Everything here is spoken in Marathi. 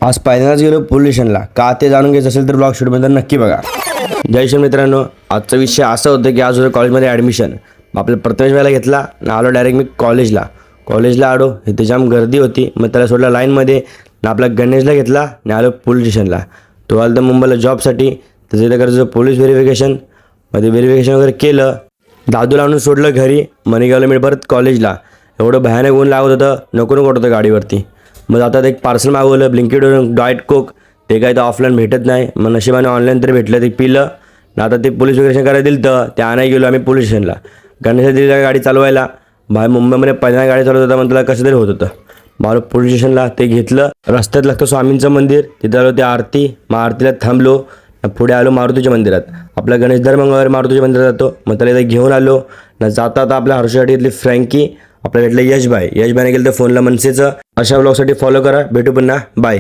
आज पहिल्यांदाच गेलो पोलीस स्टेशनला. का ते जाणून घ्यायचं असेल तर ब्लॉग शूटमध्ये नक्की बघा. जय श्री मित्रांनो, आजचा विषय असा होता की आज होतं कॉलेजमध्ये ॲडमिशन. मग आपल्याला प्रथमेश व्हायला घेतला ना, आलो डायरेक्ट मी कॉलेजला आलो. इथे जाम गर्दी होती. मग त्याला सोडलं लाईनमध्ये ना, आपला गणेशला घेतला आणि आलो पोलीस स्टेशनला. तो आला तर मुंबईला जॉबसाठी. त्याचं इथं करायचं पोलीस व्हेरिफिकेशन. मध्ये व्हेरिफिकेशन वगैरे केलं. दादूला आणून सोडलं घरी. मग निघालो मी परत कॉलेजला. एवढं भयानक ऊन लागत होतं, नको वाटत होतं गाडीवरती. मग आता एक पार्सल मागवलं ब्लिंकिटवरून, डाएट कोक. ते काय तर ऑफलाईन भेटत नाही. मग नशिबाने ऑनलाईन तरी भेटलं, ते पिलं ना. आता ते पोलीस व्हेरिफिकेशन करायला दिलं तर ते आणायला गेलो आम्ही पोलीस स्टेशनला. गणेशला दिली गाडी चालवायला. बाहेर मुंबईमध्ये पहिल्यांदा गाडी चालवत होता, म्हणून त्याला कसं तरी होत होतं. मग पोलीस स्टेशनला ते घेतलं. रस्त्यात लागतं स्वामींचं मंदिर, तिथं आलो ते आरती. मग आरतीला थांबलो. पुढे आलो मारुतीच्या मंदिरात. आपला गणेश दर मंगळवारी मारुतीच्या मंदिरात जातो. मग त्याला इथं घेऊन आलो ना. जाता आता आपल्या हर्षसाठी घेतली फ्रँकी. आपल्याला घेतलं यशबाईने केलं तर फोनला मनसेचं. अशा ब्लॉगसाठी फॉलो करा. भेटू पुन्हा. बाय.